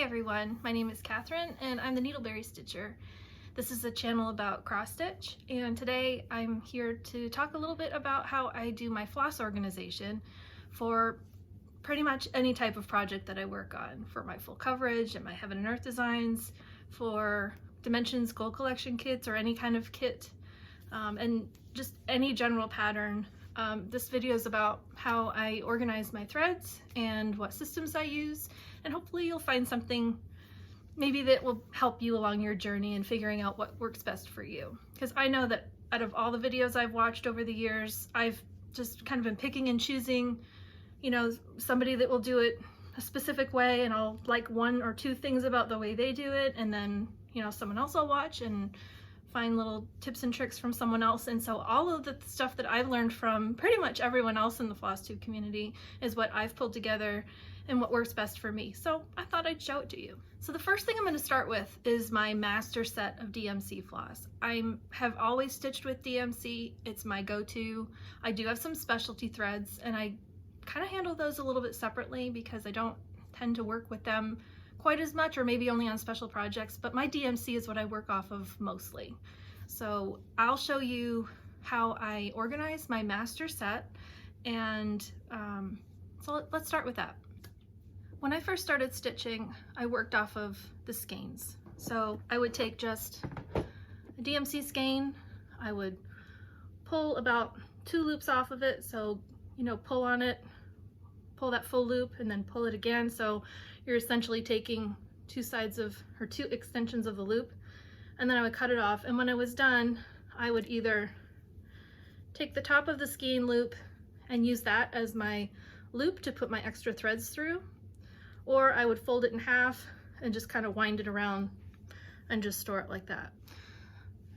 Hi everyone, my name is Catherine and I'm the Needleberry Stitcher. This is a channel about cross stitch, and today I'm here to talk a little bit about how I do my floss organization for pretty much any type of project that I work on, for my full coverage and my Heaven and Earth designs, for Dimensions Gold Collection kits or any kind of kit, and just any general pattern. This video is about how I organize my threads and what systems I use, and hopefully you'll find something maybe that will help you along your journey in figuring out what works best for you. Because I know that out of all the videos I've watched over the years, I've just kind of been picking and choosing, you know, somebody that will do it a specific way, and I'll like one or two things about the way they do it, and then, you know, someone else I'll watch and find little tips and tricks from someone else. And so all of the stuff that I've learned from pretty much everyone else in the FlossTube community is what I've pulled together and what works best for me. So I thought I'd show it to you. So the first thing I'm going to start with is my master set of DMC floss. I have always stitched with DMC. It's my go-to. I do have some specialty threads, and I kind of handle those a little bit separately because I don't tend to work with them quite as much, or maybe only on special projects, but my DMC is what I work off of mostly. So I'll show you how I organize my master set, and so let's start with that. When I first started stitching, I worked off of the skeins. So I would take just a DMC skein, I would pull about 2 loops off of it, so, you know, pull on it, pull that full loop, and then pull it again. So you're essentially taking 2 sides of, or 2 extensions of the loop, and then I would cut it off. And when I was done, I would either take the top of the skein loop and use that as my loop to put my extra threads through, or I would fold it in half and just kind of wind it around and just store it like that.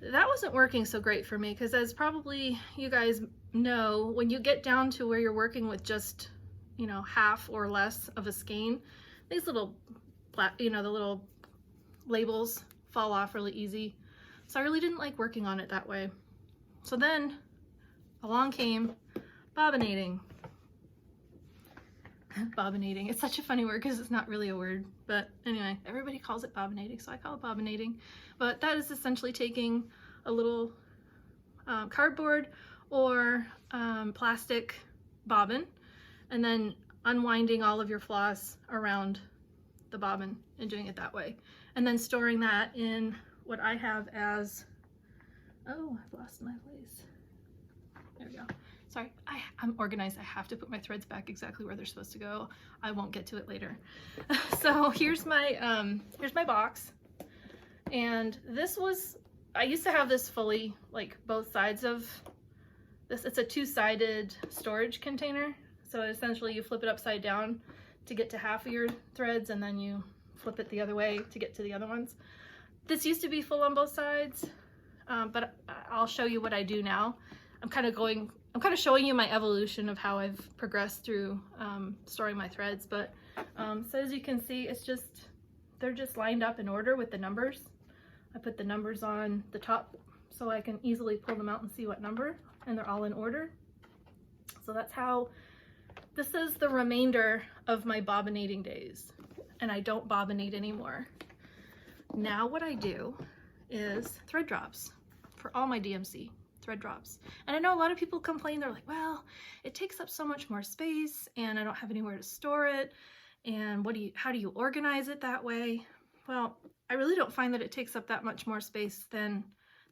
That wasn't working so great for me, because as probably you guys know, when you get down to where you're working with just, you know, half or less of a skein, these little, you know, the little labels fall off really easy. So I really didn't like working on it that way. So then along came bobbinating. Bobbinating, it's such a funny word because it's not really a word, but anyway, everybody calls it bobbinating, so I call it bobbinating. But that is essentially taking a little cardboard or plastic bobbin, and then unwinding all of your floss around the bobbin and doing it that way, and then storing that in what I have as, oh, I've lost my place. There we go. Sorry, I'm organized. I have to put my threads back exactly where they're supposed to go. I won't get to it later. So here's my box, and this was, I used to have this fully, like both sides of this. It's a 2-sided storage container. So essentially you flip it upside down to get to half of your threads, and then you flip it the other way to get to the other ones. This used to be full on both sides, but I'll show you what I do now. I'm kind of showing you my evolution of how I've progressed through storing my threads. But so as you can see, it's just, they're just lined up in order with the numbers. I put the numbers on the top so I can easily pull them out and see what number, and they're all in order. So that's how, this is the remainder of my bobbinating days, and I don't bobbinate anymore. Now what I do is thread drops for all my DMC. Thread drops. And I know a lot of people complain, they're like, well, it takes up so much more space and I don't have anywhere to store it, and how do you organize it that way? Well, I really don't find that it takes up that much more space than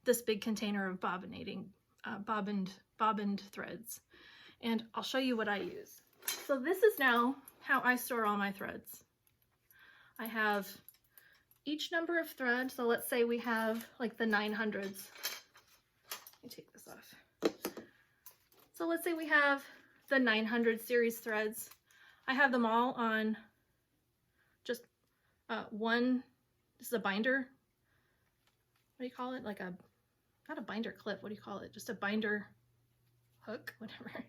this big container of bobbinating, bobbined threads. And I'll show you what I use. So this is now how I store all my threads. I have each number of threads. So let's say we have like the 900s. Let me take this off. So let's say we have the 900 series threads. I have them all on just one, this is a binder. What do you call it? Like a, not a binder clip, what do you call it? Just a binder hook, whatever.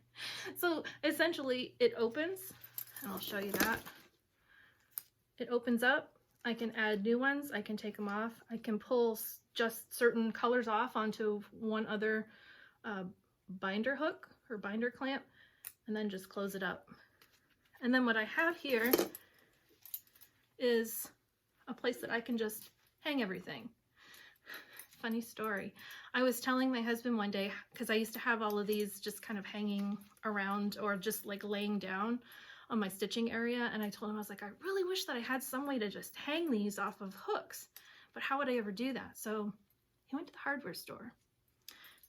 So essentially it opens, and I'll show you that. It opens up. I can add new ones, I can take them off, I can pull just certain colors off onto one other binder hook or binder clamp, and then just close it up. And then what I have here is a place that I can just hang everything. Funny story. I was telling my husband one day, because I used to have all of these just kind of hanging around or just like laying down on my stitching area, and I told him, I was like, I really wish that I had some way to just hang these off of hooks, but how would I ever do that? So he went to the hardware store,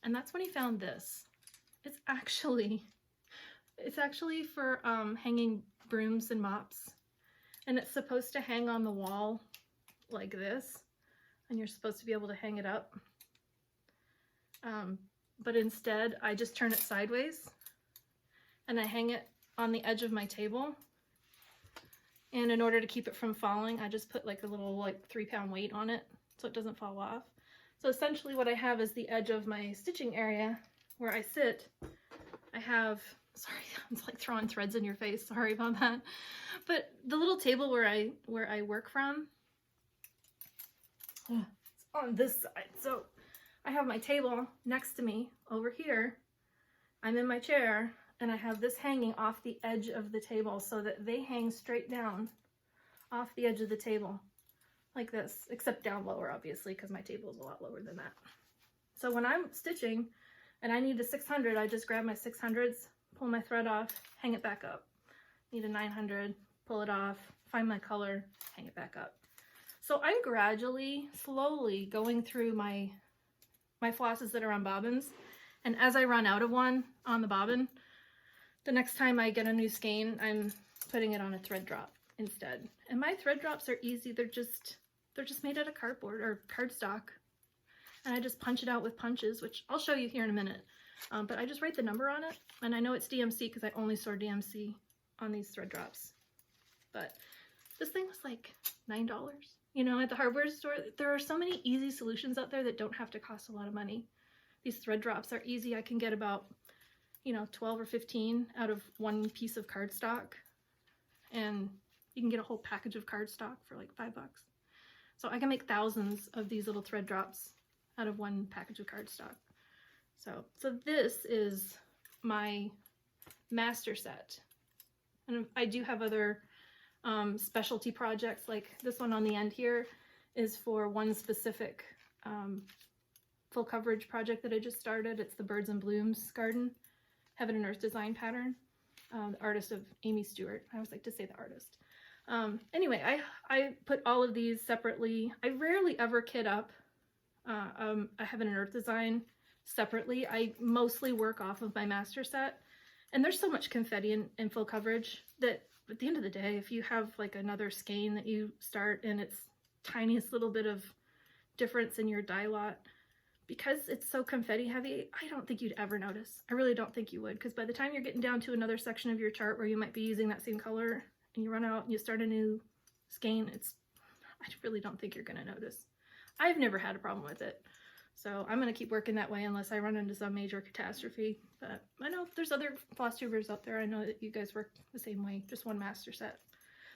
and that's when he found this. It's actually for hanging brooms and mops, and it's supposed to hang on the wall like this, and you're supposed to be able to hang it up. But instead, I just turn it sideways, and I hang it on the edge of my table. And in order to keep it from falling, I just put like a little 3-pound weight on it so it doesn't fall off. So essentially what I have is the edge of my stitching area where I sit. I have, sorry, it's like throwing threads in your face, sorry about that. But the little table where I work from, it's on this side. So I have my table next to me over here. I'm in my chair, and I have this hanging off the edge of the table so that they hang straight down off the edge of the table like this, except down lower, obviously, because my table is a lot lower than that. So when I'm stitching and I need a 600, I just grab my 600s, pull my thread off, hang it back up. Need a 900, pull it off, find my color, hang it back up. So I'm gradually, slowly going through my flosses that are on bobbins, and as I run out of one on the bobbin, the next time I get a new skein, I'm putting it on a thread drop instead. And my thread drops are easy. They're just made out of cardboard or cardstock, and I just punch it out with punches, which I'll show you here in a minute. But I just write the number on it, and I know it's DMC because I only store DMC on these thread drops. But this thing was like $9, you know, at the hardware store. There are so many easy solutions out there that don't have to cost a lot of money. These thread drops are easy. I can get about, 12 or 15 out of one piece of cardstock, and you can get a whole package of cardstock for like $5. So I can make thousands of these little thread drops out of one package of cardstock. So this is my master set, and I do have other specialty projects. Like this one on the end here is for one specific full coverage project that I just started. It's the Birds and Blooms garden, Heaven and Earth design pattern. The artist of Amy Stewart. I always like to say the artist. Anyway, I put all of these separately. I rarely ever kit up a Heaven and Earth design separately. I mostly work off of my master set, and there's so much confetti in full coverage that at the end of the day, if you have like another skein that you start and it's tiniest little bit of difference in your dye lot, because it's so confetti heavy, I don't think you'd ever notice. I really don't think you would, because by the time you're getting down to another section of your chart where you might be using that same color and you run out and you start a new skein, I really don't think you're gonna notice. I've never had a problem with it. So I'm gonna keep working that way unless I run into some major catastrophe. But I know there's other floss tubers out there. I know that you guys work the same way, just one master set.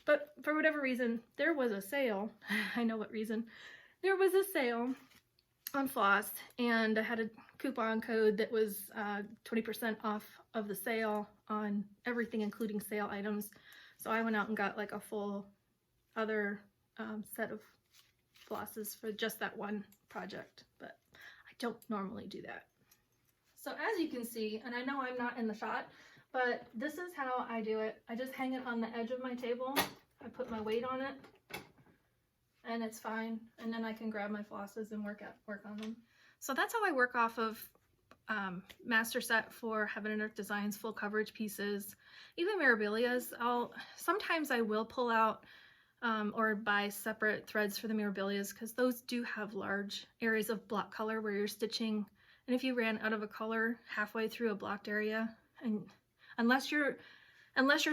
But for whatever reason, there was a sale. I know what reason. There was a sale on floss, and I had a coupon code that was 20% off of the sale on everything, including sale items. So I went out and got like a full other set of flosses for just that one project, but I don't normally do that. So as you can see, and I know I'm not in the shot, but this is how I do it. I just hang it on the edge of my table. I put my weight on it, and it's fine. And then I can grab my flosses and work on them. So that's how I work off of master set for Heaven and Earth Designs full coverage pieces. Even Mirabilias, sometimes I will pull out or buy separate threads for the Mirabilias, because those do have large areas of block color where you're stitching. And if you ran out of a color halfway through a blocked area, and unless you're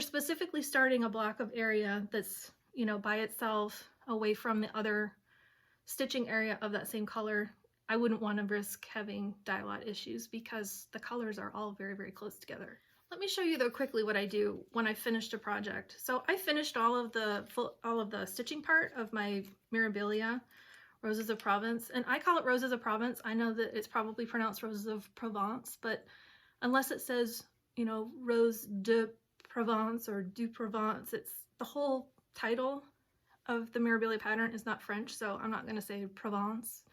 specifically starting a block of area that's, by itself away from the other stitching area of that same color, I wouldn't want to risk having dye lot issues because the colors are all very, very close together. Let me show you though quickly what I do when I finished a project. So I finished all of the stitching part of my Mirabilia Roses of Provence, and I call it Roses of Provence. I know that it's probably pronounced Roses of Provence, but unless it says, Rose de Provence or du Provence, it's the whole title of the Mirabilia pattern is not French, so I'm not going to say Provence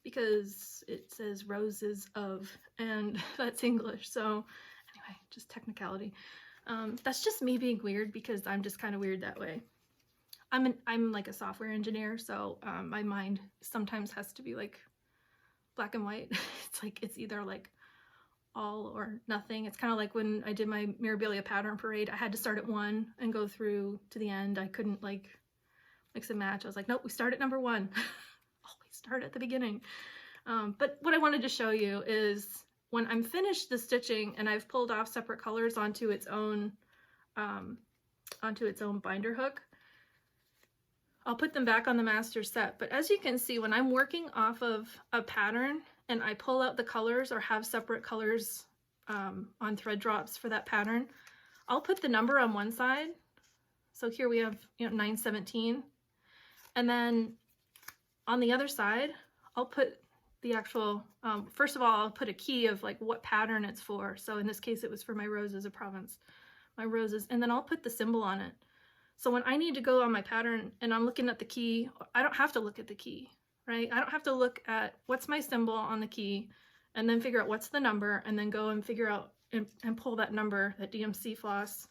because it says roses of, and that's English. So anyway, just technicality. That's just me being weird because I'm just kind of weird that way. I'm like a software engineer, so my mind sometimes has to be like black and white. It's like it's either like all or nothing. It's kind of like when I did my Mirabilia pattern parade, I had to start at 1 and go through to the end. I couldn't like mix and match. I was like, nope, we start at number 1. Always start at the beginning. But what I wanted to show you is when I'm finished the stitching and I've pulled off separate colors onto its own binder hook, I'll put them back on the master set. But as you can see, when I'm working off of a pattern and I pull out the colors or have separate colors on thread drops for that pattern, I'll put the number on one side. So here we have 917. And then on the other side, I'll put the actual, first of all, I'll put a key of like what pattern it's for. So in this case, it was for my Roses of Provence, my roses. And then I'll put the symbol on it. So when I need to go on my pattern and I'm looking at the key, I don't have to look at the key, right? I don't have to look at what's my symbol on the key and then figure out what's the number and then go and figure out and pull that number, that DMC floss,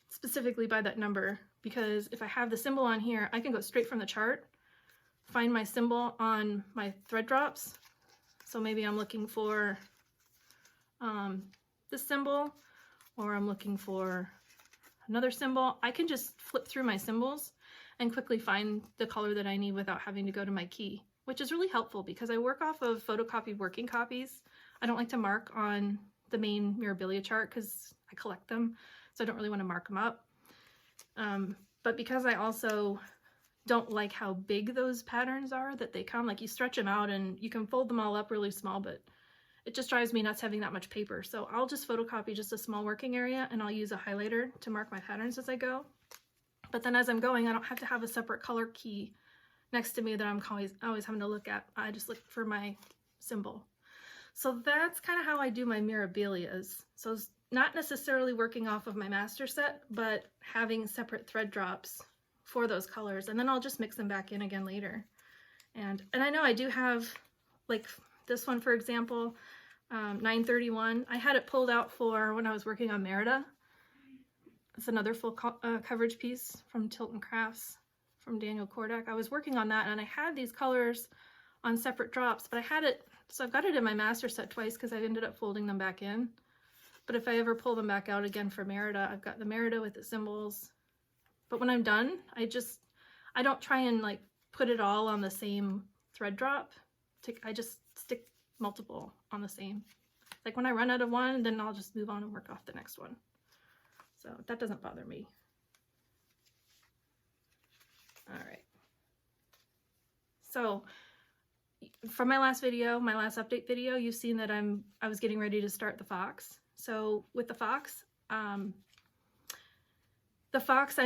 specifically by that number. Because if I have the symbol on here, I can go straight from the chart, find my symbol on my thread drops. So maybe I'm looking for this symbol, or I'm looking for another symbol. I can just flip through my symbols and quickly find the color that I need without having to go to my key, which is really helpful because I work off of photocopied working copies. I don't like to mark on the main Mirabilia chart because I collect them, so I don't really want to mark them up. But because I also don't like how big those patterns are that they come, like you stretch them out and you can fold them all up really small, but it just drives me nuts having that much paper. So I'll just photocopy just a small working area and I'll use a highlighter to mark my patterns as I go. But then as I'm going, I don't have to have a separate color key next to me that I'm always having to look at. I just look for my symbol. So that's kind of how I do my Mirabilias. So it's not necessarily working off of my master set, but having separate thread drops for those colors. And then I'll just mix them back in again later. And I know I do have, like this one, for example, 931. I had it pulled out for when I was working on Merida. It's another full coverage piece from Tilton Crafts from Daniel Kordak. I was working on that and I had these colors on separate drops, but I had it, so I've got it in my master set twice because I ended up folding them back in. But if I ever pull them back out again for Merida, I've got the Merida with the symbols. But when I'm done, I don't try and like put it all on the same thread drop. I just stick multiple on the same. Like when I run out of one, then I'll just move on and work off the next one. So that doesn't bother me. All right. So from my last video, my last update video, you've seen that I was getting ready to start the fox. So with the fox I'm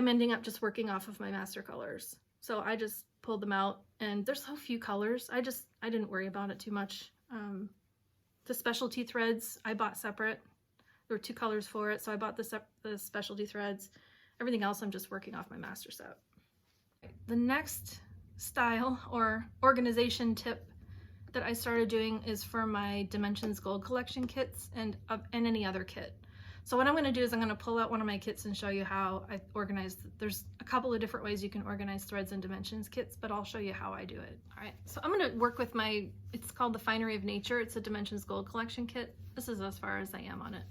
ending up just working off of my master colors. So I just pulled them out and there's so few colors. I didn't worry about it too much. The specialty threads I bought separate. There were 2 colors for it, so I bought the specialty threads. Everything else I'm just working off my master set. The next style or organization tip that I started doing is for my Dimensions Gold Collection kits and any other kit. So what I'm going to do is I'm going to pull out one of my kits and show you how I organize. There's a couple of different ways you can organize threads and dimensions kits, but I'll show you how I do it. All right, so I'm going to work with it's called the Finery of Nature. It's a Dimensions Gold Collection kit. This is as far as I am on it.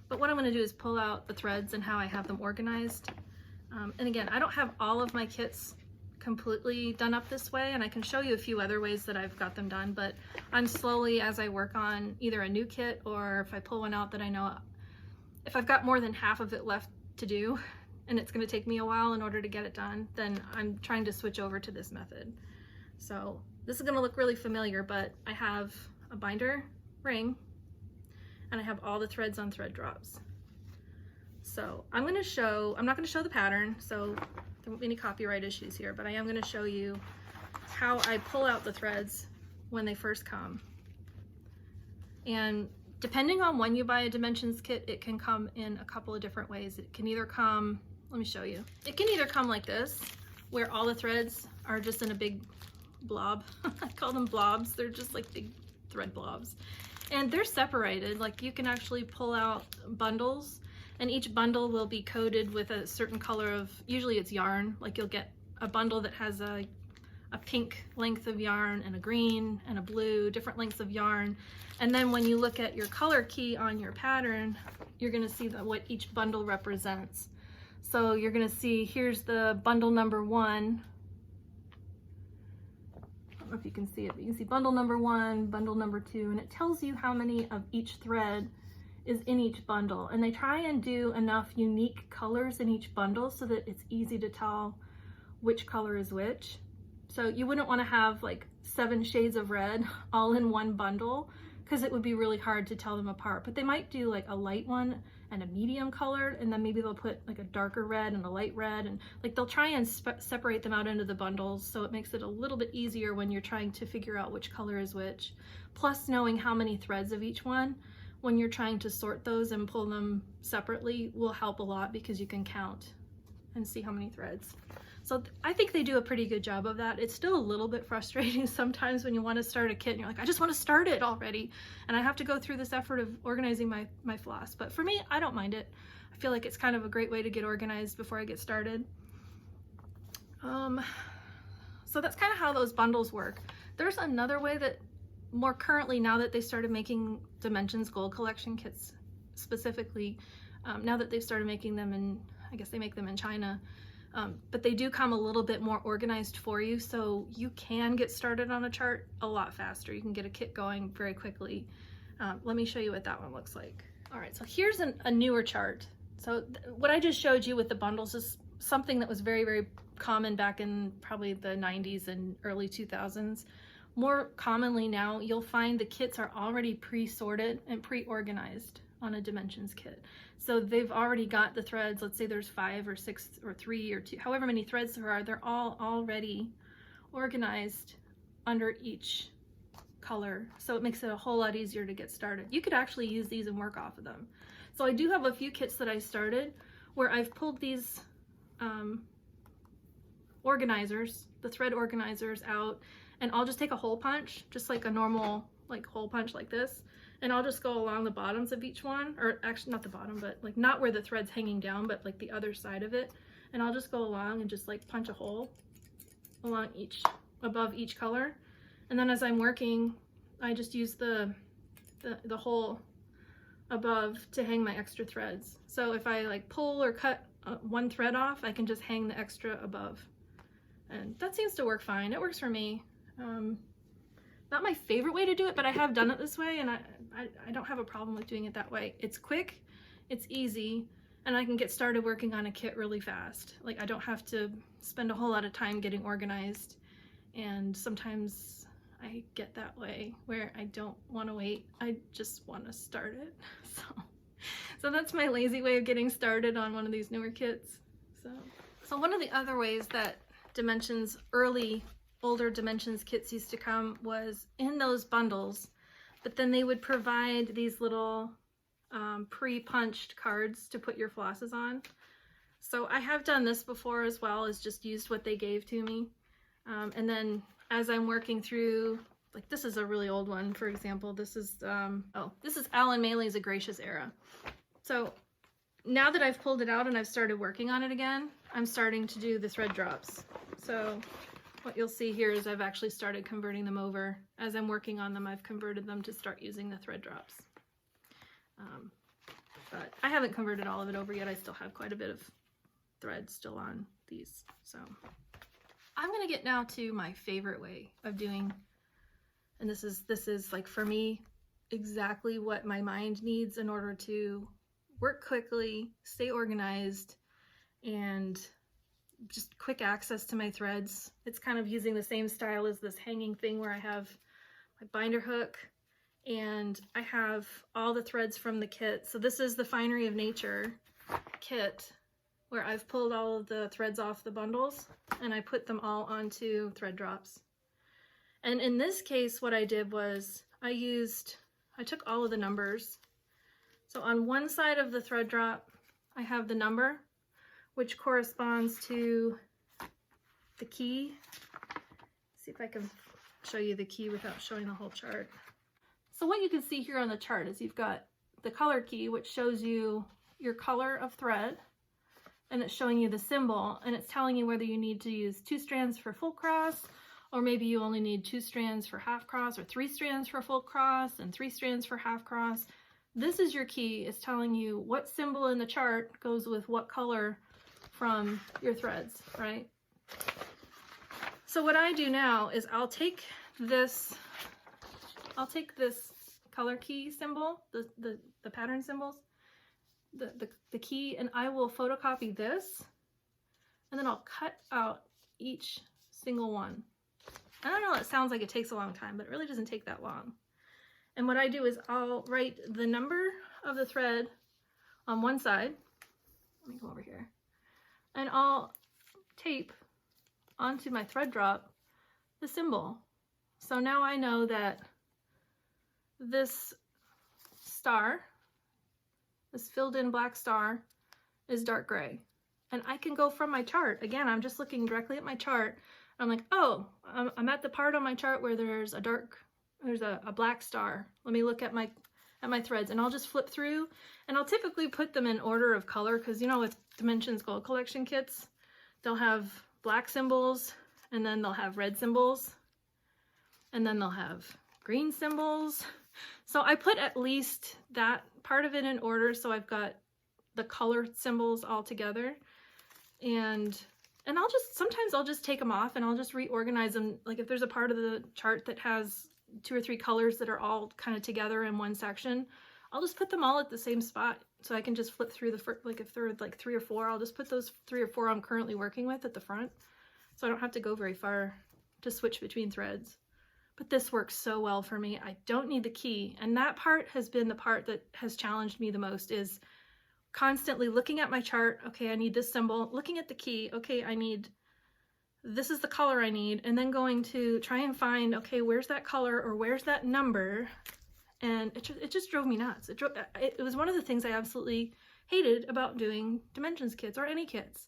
But what I'm going to do is pull out the threads and how I have them organized. And again, I don't have all of my kits completely done up this way, and I can show you a few other ways that I've got them done, but I'm slowly, as I work on either a new kit or if I pull one out that I know if I've got more than half of it left to do and it's going to take me a while in order to get it done, then I'm trying to switch over to this method. So this is going to look really familiar, but I have a binder ring and I have all the threads on thread drops. So I'm not going to show the pattern, so there won't be any copyright issues here, but I am going to show you how I pull out the threads when they first come. And depending on when you buy a dimensions kit, it can come in a couple of different ways. It can either come, let me show you. It can either come like this, where all the threads are just in a big blob. I call them blobs. They're just like big thread blobs. And they're separated. Like you can actually pull out bundles, and each bundle will be coated with a certain color of, usually it's yarn. Like you'll get a bundle that has a pink length of yarn and a green and a blue, different lengths of yarn. And then when you look at your color key on your pattern, you're gonna see what each bundle represents. So you're gonna see, here's the bundle number 1. I don't know if you can see it, but you can see bundle number 1, bundle number 2, and it tells you how many of each thread is in each bundle. And they try and do enough unique colors in each bundle so that it's easy to tell which color is which. So you wouldn't want to have like 7 shades of red all in one bundle, because it would be really hard to tell them apart. But they might do like a light one and a medium colored, and then maybe they'll put like a darker red and a light red, and like they'll try and separate them out into the bundles, so it makes it a little bit easier when you're trying to figure out which color is which. Plus, knowing how many threads of each one when you're trying to sort those and pull them separately will help a lot, because you can count and see how many threads. So I think they do a pretty good job of that. It's still a little bit frustrating sometimes when you want to start a kit and you're like, I just want to start it already, and I have to go through this effort of organizing my floss. But for me, I don't mind it. I feel like it's kind of a great way to get organized before I get started. So that's kind of how those bundles work. There's another way that more currently, now that they started making Dimensions Gold Collection kits specifically, now that they've started making them in, I guess they make them in China, but they do come a little bit more organized for you, so you can get started on a chart a lot faster. You can get a kit going very quickly. Let me show you what that one looks like. All right, so here's a newer chart. So what I just showed you with the bundles is something that was very, very common back in probably the 90s and early 2000s. More commonly now, you'll find the kits are already pre-sorted and pre-organized on a Dimensions kit. So they've already got the threads. Let's say there's 5 or 6 or 3 or 2, however many threads there are, they're all already organized under each color. So it makes it a whole lot easier to get started. You could actually use these and work off of them. So I do have a few kits that I started where I've pulled these organizers, the thread organizers out, and I'll just take a hole punch, just like a normal like hole punch like this, and I'll just go along the bottoms of each one, or actually not the bottom, but like not where the thread's hanging down, but like the other side of it, and I'll just go along and just like punch a hole along above each color. And then as I'm working, I just use the hole above to hang my extra threads. So if I like pull or cut one thread off, I can just hang the extra above. And that seems to work fine. It works for me. Not my favorite way to do it, but I have done it this way, and I don't have a problem with doing it that way. It's quick, it's easy, and I can get started working on a kit really fast. Like I don't have to spend a whole lot of time getting organized, and sometimes I get that way where I don't want to wait. I just want to start it. So that's my lazy way of getting started on one of these newer kits. So one of the other ways that Dimensions, older Dimensions kits used to come was in those bundles, but then they would provide these little pre-punched cards to put your flosses on. So I have done this before as well, as just used what they gave to me. And then as I'm working through, like this is a really old one, for example, this is Alan Maley's A Gracious Era. So now that I've pulled it out and I've started working on it again, I'm starting to do the thread drops. So what you'll see here is I've actually started converting them over. As I'm working on them, I've converted them to start using the thread drops. But I haven't converted all of it over yet. I still have quite a bit of thread still on these. So I'm gonna get now to my favorite way of doing, and this is like for me exactly what my mind needs in order to work quickly, stay organized, and just quick access to my threads. It's kind of using the same style as this hanging thing where I have my binder hook and I have all the threads from the kit. So this is the Finery of Nature kit where I've pulled all of the threads off the bundles and I put them all onto thread drops. And in this case, what I did was I took all of the numbers. So on one side of the thread drop, I have the number, which corresponds to the key. See if I can show you the key without showing the whole chart. So what you can see here on the chart is you've got the color key, which shows you your color of thread, and it's showing you the symbol, and it's telling you whether you need to use 2 strands for full cross, or maybe you only need 2 strands for half cross, or 3 strands for full cross and 3 strands for half cross. This is your key. It's telling you what symbol in the chart goes with what color from your threads, right? So what I do now is I'll take this color key symbol, the pattern symbols, the key, and I will photocopy this, and then I'll cut out each single one. And I know it sounds like it takes a long time, but it really doesn't take that long. And what I do is I'll write the number of the thread on one side. Let me come over here. And I'll tape onto my thread drop the symbol. So now I know that this star, this filled in black star, is dark gray. And I can go from my chart. Again, I'm just looking directly at my chart. I'm like, oh, I'm at the part on my chart where there's a black star. Let me look at my threads, and I'll just flip through, and I'll typically put them in order of color, because you know with Dimensions Gold Collection kits, they'll have black symbols, and then they'll have red symbols, and then they'll have green symbols. So I put at least that part of it in order, so I've got the color symbols all together, and sometimes I'll just take them off and I'll just reorganize them. Like if there's a part of the chart that has 2 or 3 colors that are all kind of together in one section, I'll just put them all at the same spot, so I can just flip through like if there are like 3 or 4, I'll just put those 3 or 4 I'm currently working with at the front, so I don't have to go very far to switch between threads. But this works so well for me. I don't need the key, and that part has been the part that has challenged me the most, is constantly looking at my chart. Okay, I need this symbol. Looking at the key. Okay, this is the color I need, and then going to try and find, okay, where's that color or where's that number? And it just drove me nuts. It was one of the things I absolutely hated about doing Dimensions kits, or any kits,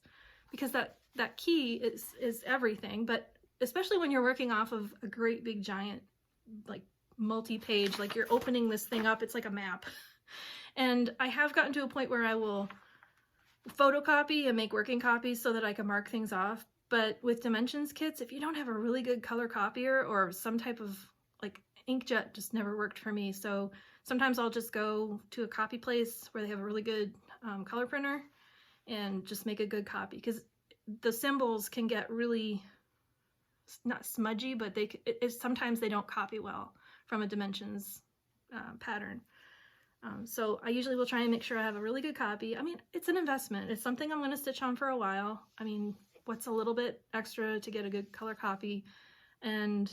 because that key is everything. But especially when you're working off of a great big giant, like multi-page, like you're opening this thing up, it's like a map. And I have gotten to a point where I will photocopy and make working copies so that I can mark things off. But with Dimensions kits, if you don't have a really good color copier, or some type of, like, inkjet just never worked for me. So sometimes I'll just go to a copy place where they have a really good color printer and just make a good copy, because the symbols can get really, not smudgy, but sometimes they don't copy well from a Dimensions pattern. So I usually will try and make sure I have a really good copy. I mean, it's an investment. It's something I'm going to stitch on for a while. I mean, what's a little bit extra to get a good color copy? And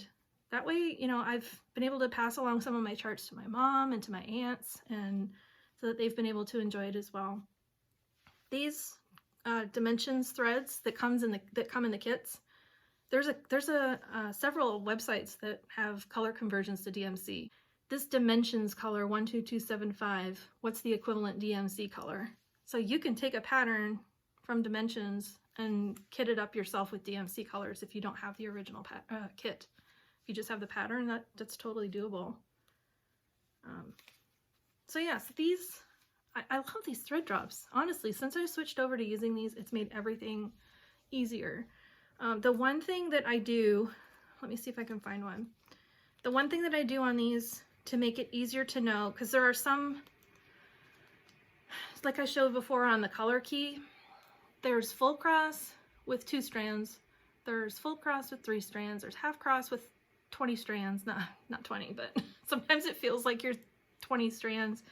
that way, you know, I've been able to pass along some of my charts to my mom and to my aunts, and so that they've been able to enjoy it as well. These Dimensions threads that come in the kits, there's several websites that have color conversions to DMC. This Dimensions color 12275, what's the equivalent DMC color? So you can take a pattern from Dimensions and kit it up yourself with DMC colors if you don't have the original kit. If you just have the pattern, that's totally doable. So yes, I love these thread drops. Honestly, since I switched over to using these, it's made everything easier. The one thing that I do, let me see if I can find one. The one thing that I do on these to make it easier to know, because there are some, like I showed before on the color key, there's full cross with 2 strands, there's full cross with 3 strands, there's half cross with 20 strands, not 20, but sometimes it feels like you're 20 strands.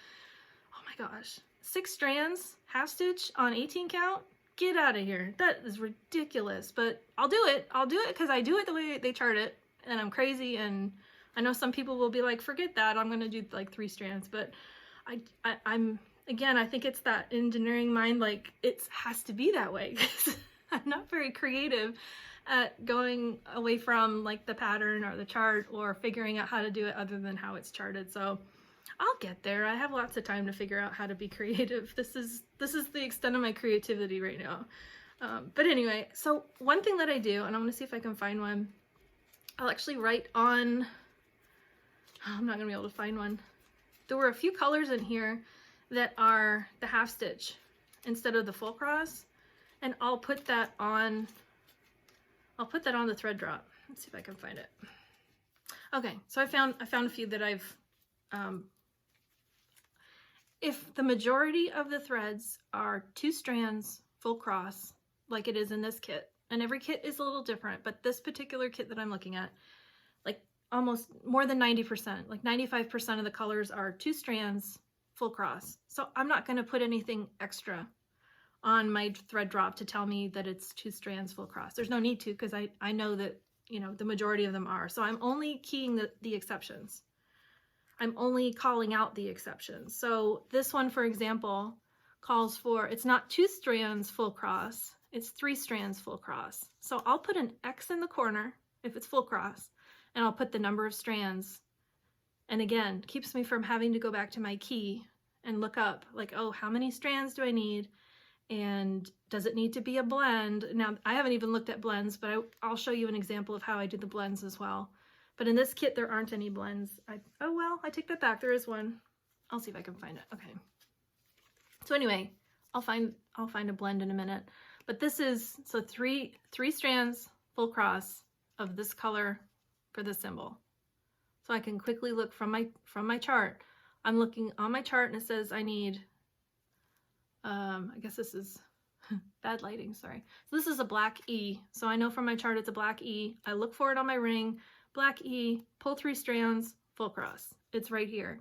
Oh my gosh, 6 strands, half stitch on 18 count? Get out of here. That is ridiculous, but I'll do it because I do it the way they chart it, and I'm crazy, and I know some people will be like, forget that, I'm gonna do like 3 strands, but I'm again, I think it's that engineering mind, like it has to be that way. I'm not very creative at going away from like the pattern or the chart or figuring out how to do it other than how it's charted. So I'll get there. I have lots of time to figure out how to be creative. This is the extent of my creativity right now. But anyway, so one thing that I do, and I'm gonna see if I can find one, I'll actually write on, I'm not gonna be able to find one. There were a few colors in here that are the half stitch instead of the full cross, and I'll put that on the thread drop. Let's see if I can find it. Okay, so I found a few that I've, if the majority of the threads are 2 strands full cross, like it is in this kit, and every kit is a little different, but this particular kit that I'm looking at, like almost more than 90%, like 95% of the colors are 2 strands full cross. So I'm not gonna put anything extra on my thread drop to tell me that it's 2 strands full cross. There's no need to, because I know that, you know, the majority of them are. So I'm only keying the exceptions. I'm only calling out the exceptions. So this one, for example, calls for, it's not 2 strands full cross, it's 3 strands full cross. So I'll put an X in the corner if it's full cross, and I'll put the number of strands. And again, keeps me from having to go back to my key and look up like, oh, how many strands do I need? And does it need to be a blend? Now, I haven't even looked at blends, but I'll show you an example of how I do the blends as well. But in this kit, there aren't any blends. Oh, well, I take that back. There is one. I'll see if I can find it. Okay. So anyway, I'll find a blend in a minute. But this is, so three strands full cross of this color for this symbol. So I can quickly look from my chart. I'm looking on my chart and it says I need, I guess this is bad lighting, sorry. So this is a black E. So I know from my chart it's a black E. I look for it on my ring, black E, pull 3 strands, full cross. It's right here.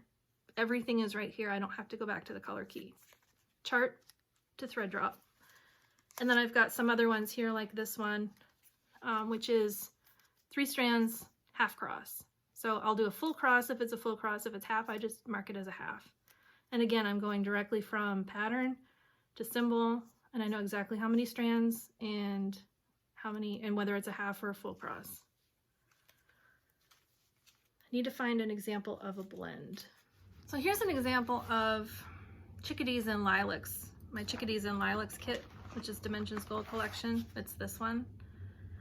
Everything is right here. I don't have to go back to the color key. Chart to thread drop. And then I've got some other ones here like this one, which is 3 strands, half cross. So I'll do a full cross if it's a full cross. If it's half, I just mark it as a half. And again, I'm going directly from pattern to symbol, and I know exactly how many strands and how many, and whether it's a half or a full cross. I need to find an example of a blend. So here's an example of Chickadees and Lilacs. My Chickadees and Lilacs kit, which is Dimensions Gold Collection. It's this one.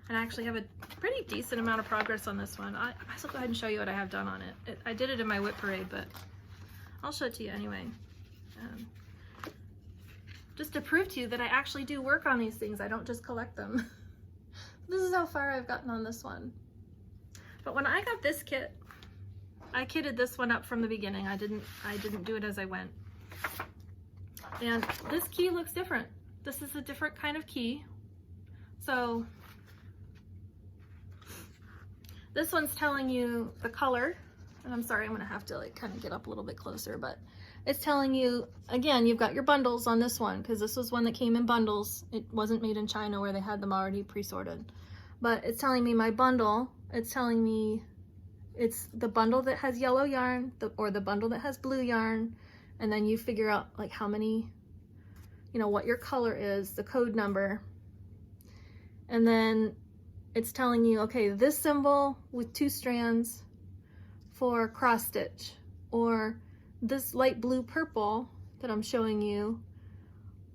And I actually have a pretty decent amount of progress on this one. I'll go ahead and show you what I have done on it. I did it in my whip parade, but I'll show it to you anyway. Just to prove to you that I actually do work on these things. I don't just collect them. This is how far I've gotten on this one. But when I got this kit, I kitted this one up from the beginning. I didn't do it as I went. And this key looks different. This is a different kind of key. So this one's telling you the color, and I'm sorry, I'm gonna have to like kind of get up a little bit closer, but it's telling you, again, you've got your bundles on this one, because this was one that came in bundles. It wasn't made in China where they had them already pre-sorted. But it's telling me my bundle, it's telling me it's the bundle that has yellow yarn, or the bundle that has blue yarn, and then you figure out like how many, you know, what your color is, the code number, and then it's telling you, okay, this symbol with 2 strands for cross stitch, or this light blue purple that I'm showing you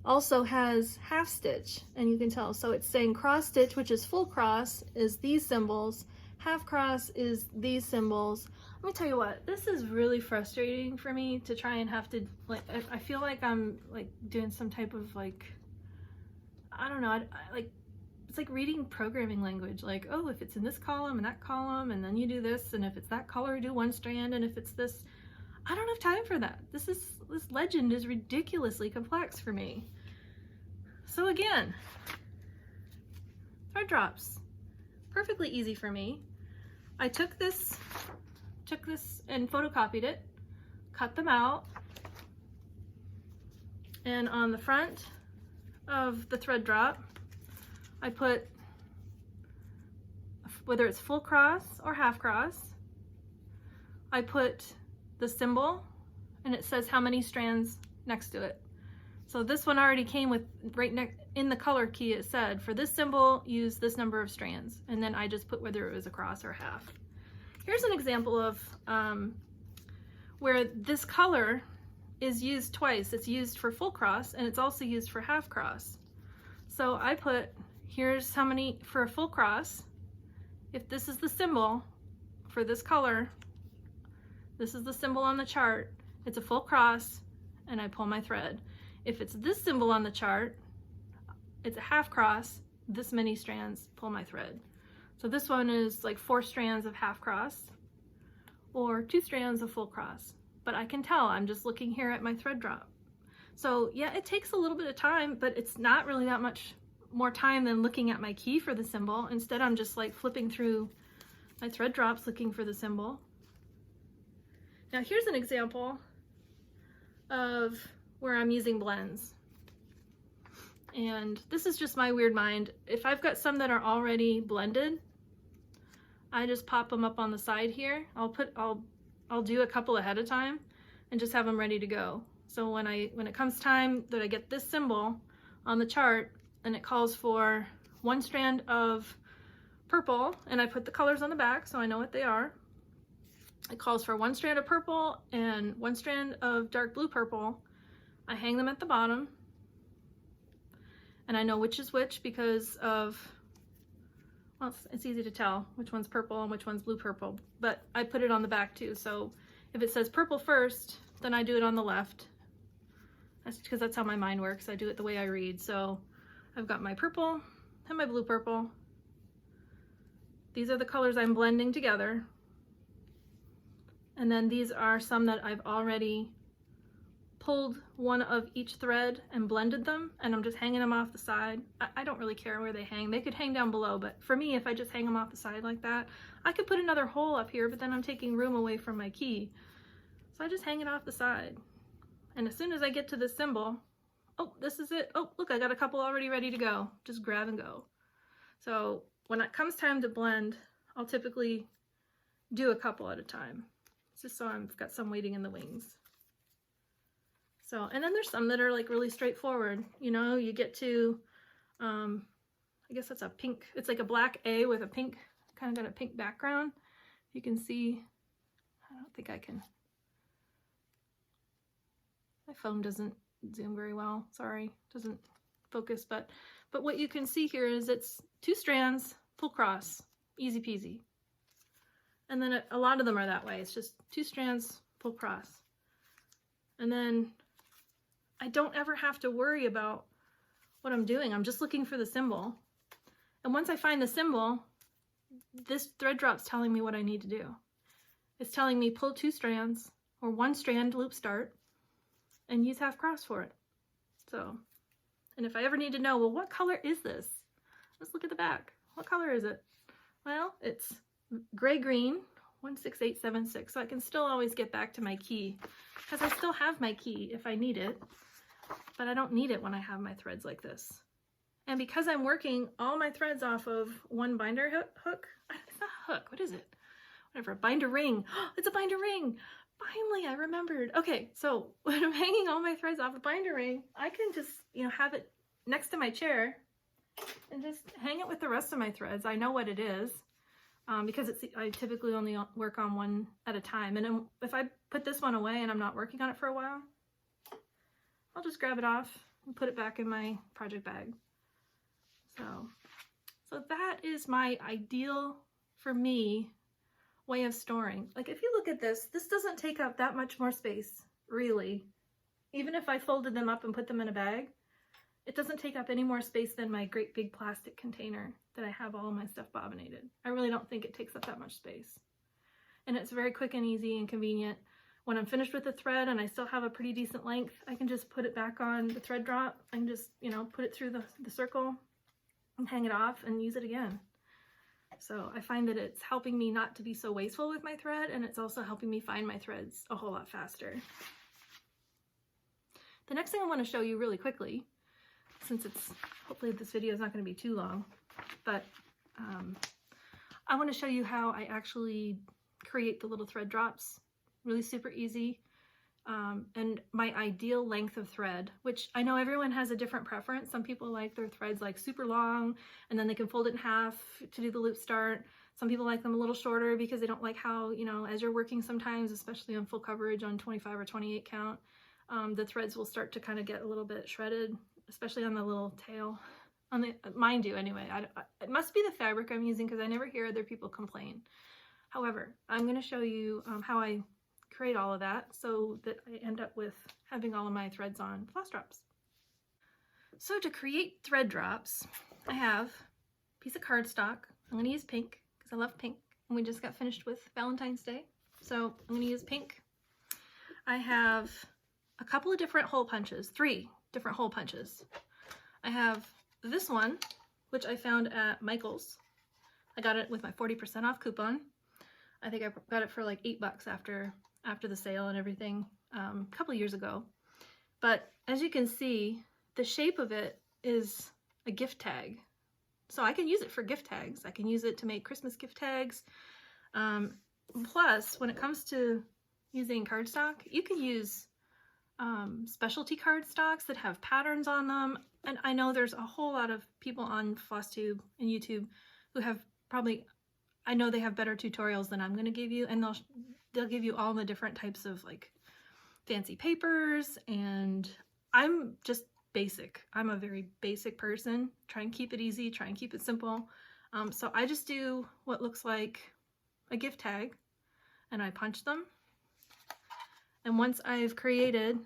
also has half stitch, and you can tell. So it's saying cross stitch, which is full cross, is these symbols, half cross is these symbols. Let me tell you what, this is really frustrating for me to try and have to, like, I feel like I'm like doing some type of like, I don't know, like, it's like reading programming language, like, oh, if it's in this column and that column, and then you do this, and if it's that color, do 1 strand, and if it's this, I don't have time for that. This legend is ridiculously complex for me. So again, thread drops, perfectly easy for me. I took this and photocopied it, cut them out, and on the front of the thread drop, I put, whether it's full cross or half cross, I put the symbol, and it says how many strands next to it. So this one already came with, right next in the color key, it said, for this symbol, use this number of strands. And then I just put whether it was a cross or half. Here's an example of where this color is used twice. It's used for full cross, and it's also used for half cross. So I put, here's how many for a full cross. If this is the symbol for this color, this is the symbol on the chart, it's a full cross, and I pull my thread. If it's this symbol on the chart, it's a half cross, this many strands, pull my thread. So this one is like 4 strands of half cross or 2 strands of full cross. But I can tell, I'm just looking here at my thread drop. So yeah, it takes a little bit of time, but it's not really that much more time than looking at my key for the symbol. Instead, I'm just like flipping through my thread drops looking for the symbol. Now here's an example of where I'm using blends. And this is just my weird mind. If I've got some that are already blended, I just pop them up on the side here. I'll do a couple ahead of time and just have them ready to go. So when it comes time that I get this symbol on the chart and it calls for 1 strand of purple, and I put the colors on the back so I know what they are. It calls for 1 strand of purple and 1 strand of dark blue purple. I hang them at the bottom, and I know which is which because of, well, it's easy to tell which one's purple and which one's blue purple, but I put it on the back too. So if it says purple first, then I do it on the left. That's because that's how my mind works. I do it the way I read. So I've got my purple and my blue purple. These are the colors I'm blending together. And then these are some that I've already pulled one of each thread and blended them, and I'm just hanging them off the side. I don't really care where they hang. They could hang down below, but for me, if I just hang them off the side like that, I could put another hole up here, but then I'm taking room away from my key. So I just hang it off the side. And as soon as I get to this symbol, oh, this is it. Oh, look, I got a couple already ready to go. Just grab and go. So when it comes time to blend, I'll typically do a couple at a time, just so I've got some waiting in the wings. So, and then there's some that are like really straightforward. You know, you get to, I guess that's a pink, it's like a black A with a pink, kind of got a pink background. You can see, I don't think I can, my phone doesn't zoom very well, sorry, doesn't focus, but what you can see here is it's 2 strands, pull cross, easy peasy. And then a lot of them are that way. It's just 2 strands, pull cross. And then I don't ever have to worry about what I'm doing. I'm just looking for the symbol. And once I find the symbol, this thread drop's telling me what I need to do. It's telling me pull 2 strands or 1 strand loop start and use half cross for it. So, and if I ever need to know, well, what color is this? Let's look at the back. What color is it? Well, it's gray-green, 16876. So I can still always get back to my key because I still have my key if I need it, but I don't need it when I have my threads like this. And because I'm working all my threads off of one binder hook, it's not a hook, what is it? Whatever, binder ring. It's a binder ring. Finally, I remembered. Okay, so when I'm hanging all my threads off a binder ring, I can just, you know, have it next to my chair and just hang it with the rest of my threads. I know what it is because I typically only work on one at a time. And if I put this one away and I'm not working on it for a while, I'll just grab it off and put it back in my project bag. So that is my ideal, for me, way of storing. Like if you look at this doesn't take up that much more space, really. Even if I folded them up and put them in a bag, it doesn't take up any more space than my great big plastic container that I have all of my stuff bobbinated. I really don't think it takes up that much space. And it's very quick and easy and convenient. When I'm finished with the thread and I still have a pretty decent length, I can just put it back on the thread drop. I can just, you know, put it through the circle and hang it off and use it again. So I find that it's helping me not to be so wasteful with my thread, and it's also helping me find my threads a whole lot faster. The next thing I want to show you really quickly, since hopefully this video is not going to be too long, but I want to show you how I actually create the little thread drops. Really super easy. And my ideal length of thread, which I know everyone has a different preference. Some people like their threads like super long and then they can fold it in half to do the loop start. Some people like them a little shorter because they don't like how, you know, as you're working sometimes, especially on full coverage on 25 or 28 count, the threads will start to kind of get a little bit shredded, especially on the little tail. mine do anyway. It must be the fabric I'm using because I never hear other people complain. However, I'm going to show you how I create all of that so that I end up with having all of my threads on floss drops. So to create thread drops, I have a piece of cardstock. I'm going to use pink because I love pink, and we just got finished with Valentine's Day, so I'm going to use pink. I have a couple of different hole punches, 3 different hole punches. I have this one, which I found at Michael's. I got it with my 40% off coupon. I think I got it for like $8 after the sale and everything a couple years ago. But as you can see, the shape of it is a gift tag. So I can use it for gift tags. I can use it to make Christmas gift tags. Plus, when it comes to using cardstock, you can use specialty cardstocks that have patterns on them. And I know there's a whole lot of people on FlossTube and YouTube who have probably, I know they have better tutorials than I'm going to give you, and they'll give you all the different types of like fancy papers, and I'm just basic. I'm a very basic person. Try and keep it easy, try and keep it simple. So I just do what looks like a gift tag, and I punch them. And once I've created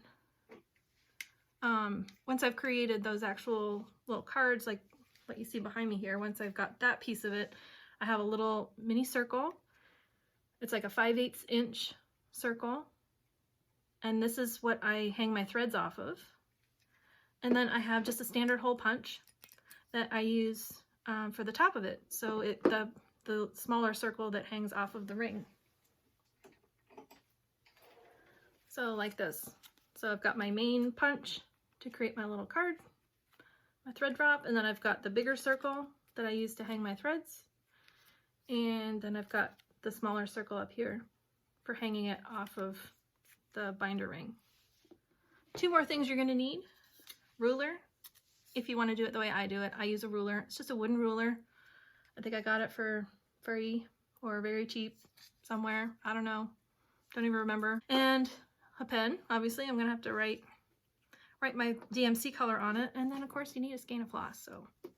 those actual little cards, like what you see behind me here, once I've got that piece of it, I have a little mini circle. It's like a 5/8 inch circle. And this is what I hang my threads off of. And then I have just a standard hole punch that I use for the top of it. So the smaller circle that hangs off of the ring. So like this. So I've got my main punch to create my little card, my thread drop, and then I've got the bigger circle that I use to hang my threads. And then I've got the smaller circle up here for hanging it off of the binder ring. 2 more things you're going to need. Ruler, if you want to do it the way I do it. I use a ruler. It's just a wooden ruler. I think I got it for free or very cheap somewhere. I don't know. Don't even remember. And a pen. Obviously, I'm going to have to write my DMC color on it. And then, of course, you need a skein of floss. So I'm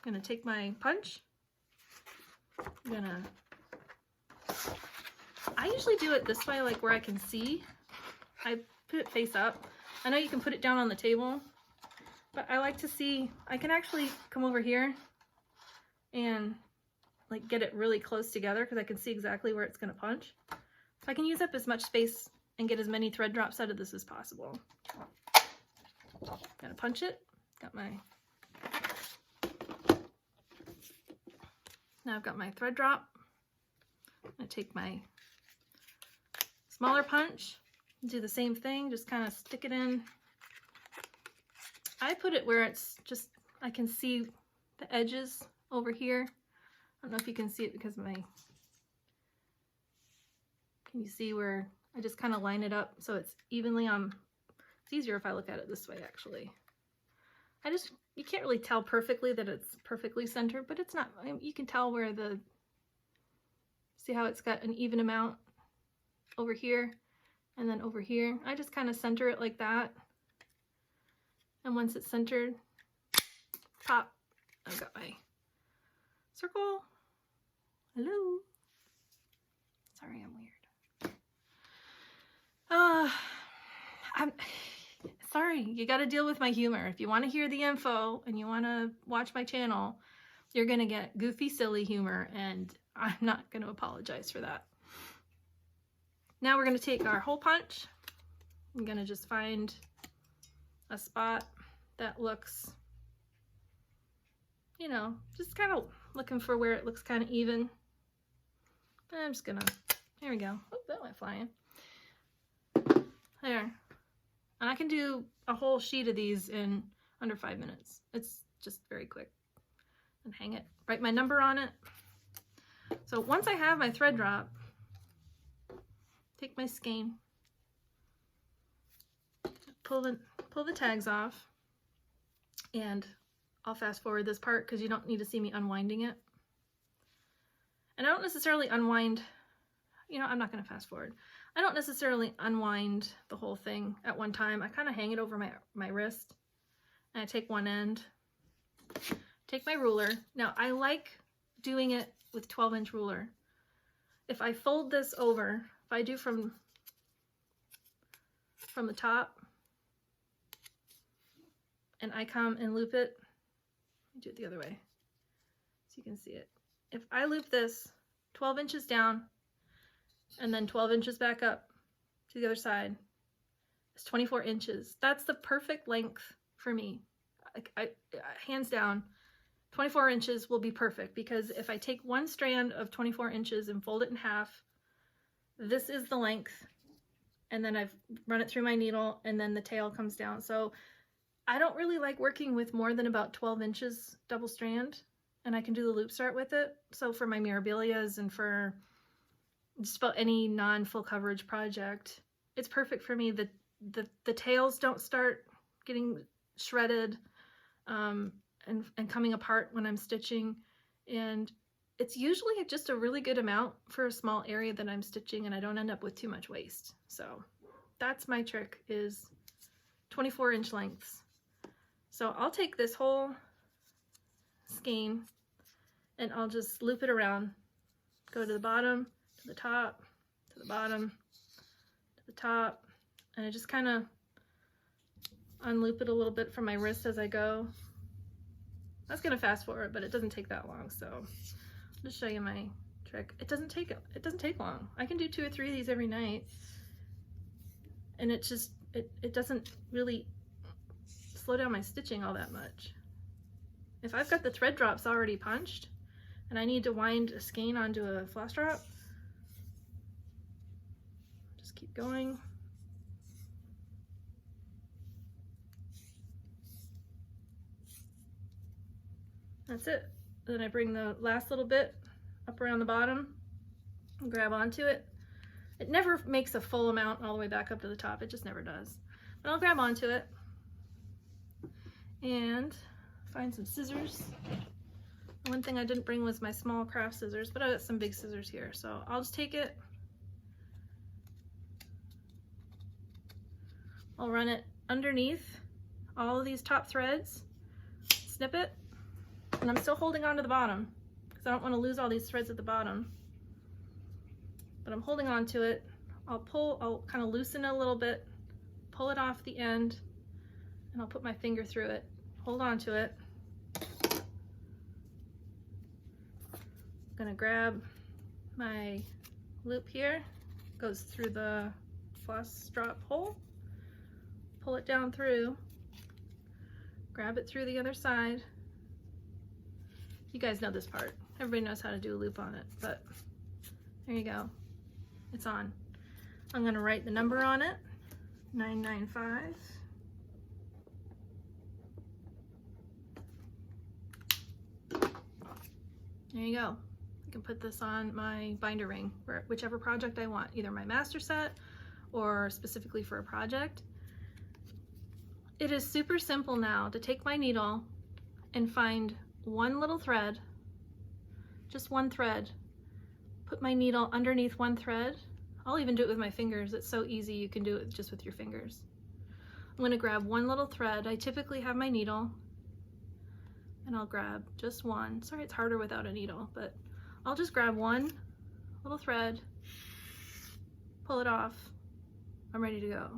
going to take my punch. I usually do it this way, like where I can see. I put it face up. I know you can put it down on the table, but I like to see, I can actually come over here and like get it really close together because I can see exactly where it's going to punch. So I can use up as much space and get as many thread drops out of this as possible. Gotta punch it. Now I've got my thread drop. I'm gonna take my smaller punch, do the same thing, just kind of stick it in. I put it where it's just, I can see the edges over here. I don't know if you can see it because can you see where I just kind of line it up so it's evenly on. It's easier if I look at it this way, actually. You can't really tell perfectly that it's perfectly centered, but it's not, you can tell where see how it's got an even amount over here and then over here. I just kind of center it like that. And once it's centered, pop, I've got my circle. Hello. Sorry, I'm weird. I'm sorry, you got to deal with my humor. If you want to hear the info and you want to watch my channel, you're going to get goofy, silly humor, and I'm not going to apologize for that. Now we're going to take our hole punch. I'm going to just find a spot that looks, you know, just kind of looking for where it looks kind of even. I'm just gonna, here we go. Oh, that went flying. There. And I can do a whole sheet of these in under 5 minutes. It's just very quick. And hang it, write my number on it. So once I have my thread drop, take my skein, pull the tags off, and I'll fast forward this part because you don't need to see me unwinding it. And I don't necessarily unwind, you know, I'm not going to fast forward. I don't necessarily unwind the whole thing at one time. I kind of hang it over my wrist, and I take one end, take my ruler. Now I like doing it with 12-inch ruler. If I fold this over, if I do from the top and I come and loop it, let me do it the other way so you can see it. If I loop this 12 inches down and then 12 inches back up to the other side, it's 24 inches. That's the perfect length for me. I hands down, 24 inches will be perfect, because if I take one strand of 24 inches and fold it in half, this is the length, and then I've run it through my needle, and then the tail comes down. So I don't really like working with more than about 12 inches double strand, and I can do the loop start with it. So for my Mirabilias and for just about any non-full coverage project, it's perfect for me. The tails don't start getting shredded and coming apart when I'm stitching, and it's usually just a really good amount for a small area that I'm stitching, and I don't end up with too much waste. So that's my trick, is 24-inch lengths. So I'll take this whole skein and I'll just loop it around, go to the bottom, to the top, to the bottom, to the top, and I just kind of unloop it a little bit from my wrist as I go. I was gonna fast forward, but it doesn't take that long, so I'll just show you my trick. It doesn't take long. I can do 2 or 3 of these every night, and it just it doesn't really slow down my stitching all that much. If I've got the thread drops already punched and I need to wind a skein onto a floss drop, just keep going. That's it. Then I bring the last little bit up around the bottom and grab onto it. It never makes a full amount all the way back up to the top. It just never does. But I'll grab onto it and find some scissors. One thing I didn't bring was my small craft scissors, but I got some big scissors here. So I'll just take it. I'll run it underneath all of these top threads, snip it, and I'm still holding on to the bottom because I don't want to lose all these threads at the bottom. But I'm holding on to it. I'll kind of loosen it a little bit, pull it off the end, and I'll put my finger through it, hold on to it. I'm gonna grab my loop here, goes through the floss drop hole, pull it down through, grab it through the other side. You guys know this part. Everybody knows how to do a loop on it, but there you go. It's on. I'm gonna write the number on it, 995. There you go. I can put this on my binder ring for whichever project I want, either my master set or specifically for a project. It is super simple now to take my needle and find one little thread, just one thread, put my needle underneath one thread. I'll even do it with my fingers. It's so easy, you can do it just with your fingers. I'm gonna grab one little thread. I typically have my needle, and I'll grab just one. Sorry, it's harder without a needle, but I'll just grab one little thread, pull it off. I'm ready to go.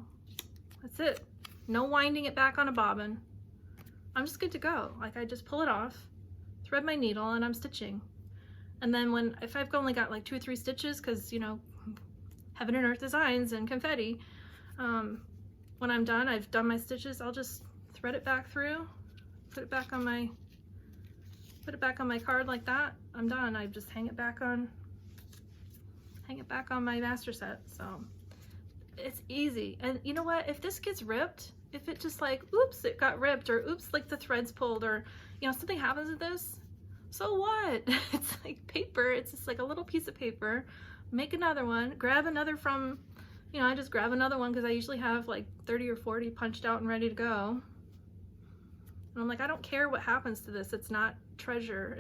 That's it. No winding it back on a bobbin. I'm just good to go. Like, I just pull it off, thread my needle, and I'm stitching. And then if I've only got like 2 or 3 stitches, because, you know, heaven and earth designs and confetti, when I'm done, I've done my stitches, I'll just thread it back through, put it back on my card like that. I'm done. I just hang it back on my master set. So it's easy. And you know what? If this gets ripped, if it just like, oops, it got ripped, or oops, like the thread's pulled, or, you know, something happens with this, so what? It's like paper. It's just like a little piece of paper. Make another one, grab another from, you know, I just grab another one because I usually have like 30 or 40 punched out and ready to go. And I'm like, I don't care what happens to this. It's not treasure.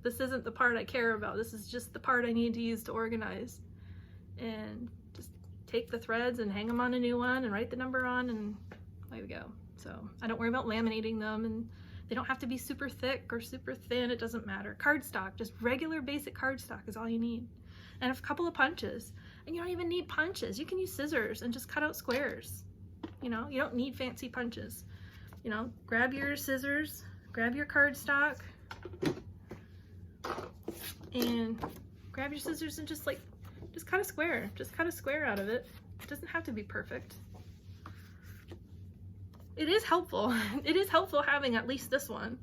This isn't the part I care about. This is just the part I need to use to organize. And just take the threads and hang them on a new one and write the number on, and away we go. So I don't worry about laminating them and They don't have to be super thick or super thin, it doesn't matter. Cardstock, just regular basic cardstock is all you need. And a couple of punches. And you don't even need punches. You can use scissors and just cut out squares. You know, you don't need fancy punches. You know, grab your scissors, grab your cardstock, and grab your scissors and just cut a square. Just cut a square out of it. It doesn't have to be perfect. It is helpful. It is helpful having at least this one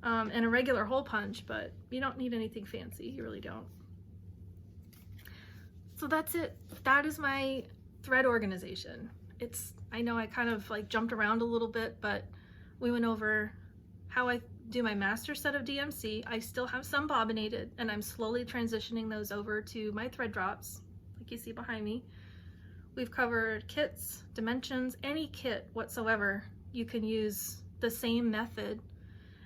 and a regular hole punch, but you don't need anything fancy. You really don't. So that's it. That is my thread organization. I know I kind of like jumped around a little bit, but we went over how I do my master set of DMC. I still have some bobbinated, and I'm slowly transitioning those over to my thread drops, like you see behind me. We've covered kits, dimensions, any kit whatsoever. You can use the same method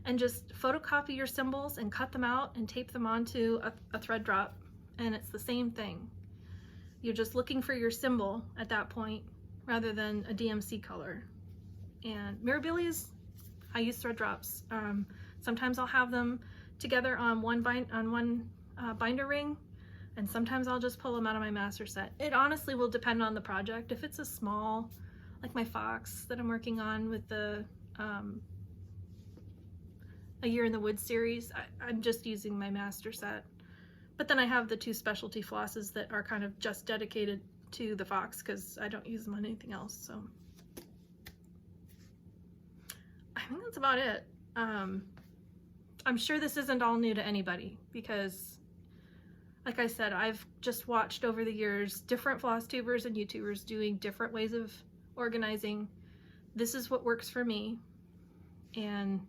and just photocopy your symbols and cut them out and tape them onto a thread drop, and it's the same thing. You're just looking for your symbol at that point rather than a DMC color. And Mirabilias, I use thread drops. Sometimes I'll have them together on one binder ring, and sometimes I'll just pull them out of my master set. It honestly will depend on the project. If it's a small, like my fox that I'm working on with the A Year in the Woods series, I'm just using my master set. But then I have the 2 specialty flosses that are kind of just dedicated to the fox because I don't use them on anything else. So I think that's about it. I'm sure this isn't all new to anybody because, like I said, I've just watched over the years different floss tubers and YouTubers doing different ways of organizing. This is what works for me, and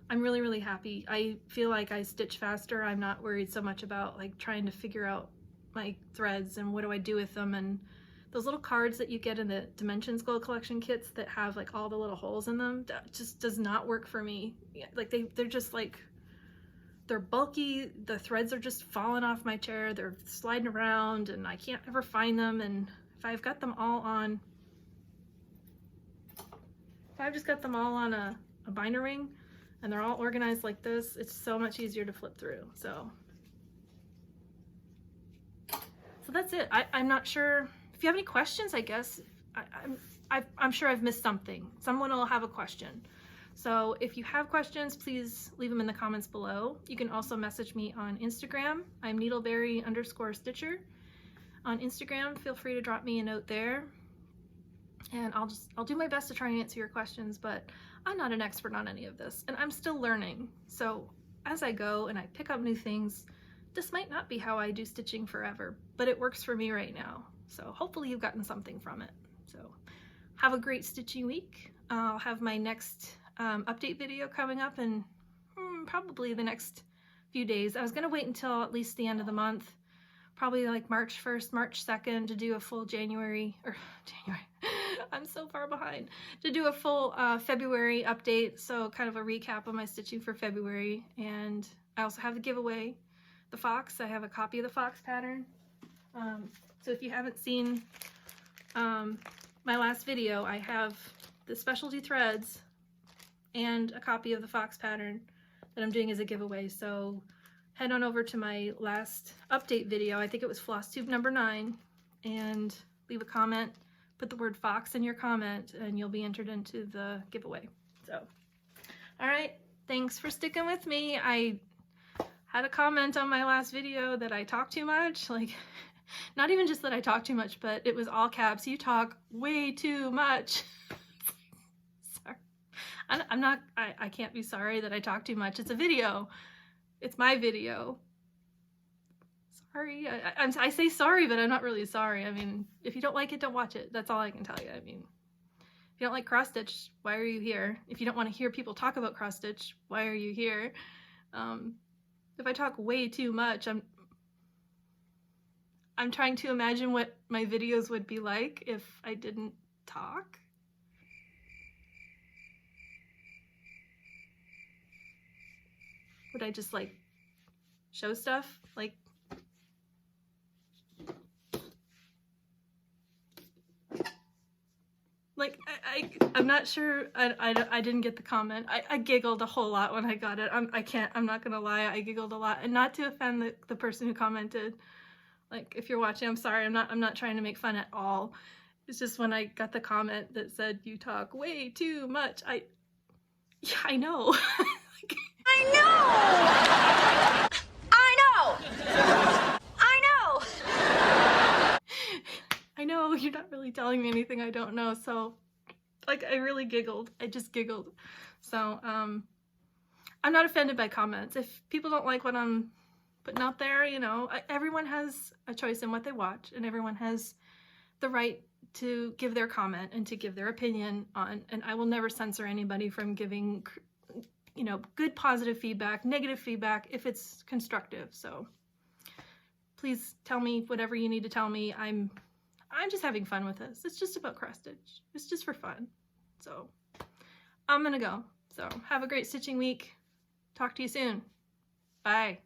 I'm really, really happy. I feel like I stitch faster. I'm not worried so much about like trying to figure out my threads and what do I do with them, and those little cards that you get in the Dimensions Gold Collection kits that have like all the little holes in them, that just does not work for me. Like they're just like, they're bulky, the threads are just falling off my chair, they're sliding around and I can't ever find them. And if I've got them all on, if I've just got them all on a binder ring and they're all organized like this, it's so much easier to flip through. So that's it. I'm not sure. If you have any questions, I guess, I'm sure I've missed something. Someone will have a question. So if you have questions, please leave them in the comments below. You can also message me on Instagram. I'm needleberry_stitcher on Instagram. Feel free to drop me a note there. And I'll do my best to try and answer your questions, but I'm not an expert on any of this and I'm still learning. So as I go and I pick up new things, this might not be how I do stitching forever, but it works for me right now. So hopefully you've gotten something from it. So have a great stitching week. I'll have my next update video coming up in probably the next few days. I was gonna wait until at least the end of the month, probably like March 1st, March 2nd to do a full January, I'm so far behind, to do a full February update. So kind of a recap of my stitching for February. And I also have the giveaway, the fox. I have a copy of the fox pattern. So if you haven't seen my last video, I have the specialty threads and a copy of the fox pattern that I'm doing as a giveaway. So head on over to my last update video, I think it was FlossTube number 9, and leave a comment, put the word fox in your comment, and you'll be entered into the giveaway. So, all right, thanks for sticking with me. I had a comment on my last video that I talk too much, like, not even just that I talk too much, but it was all caps, you talk way too much. Sorry. I can't be sorry that I talk too much. It's a video. It's my video. Sorry. I say sorry, but I'm not really sorry. I mean, if you don't like it, don't watch it. That's all I can tell you. I mean, if you don't like cross stitch, why are you here? If you don't want to hear people talk about cross stitch, why are you here? If I talk way too much, I'm trying to imagine what my videos would be like if I didn't talk. Would I just like show stuff? Like I'm not sure. I didn't get the comment. I giggled a whole lot when I got it. I'm not gonna lie. I giggled a lot, and not to offend the person who commented. Like, if you're watching, I'm sorry. I'm not trying to make fun at all. It's just when I got the comment that said you talk way too much. Yeah, I know. I know. I know. I know. I know you're not really telling me anything I don't know. So, like, I really giggled. I just giggled. So, I'm not offended by comments. If people don't like what I'm putting out there, you know, everyone has a choice in what they watch, and everyone has the right to give their comment and to give their opinion on, and I will never censor anybody from giving, you know, good positive feedback, negative feedback, if it's constructive. So please tell me whatever you need to tell me. I'm just having fun with this. It's just about cross stitch. It's just for fun. So I'm gonna go. So have a great stitching week. Talk to you soon. Bye.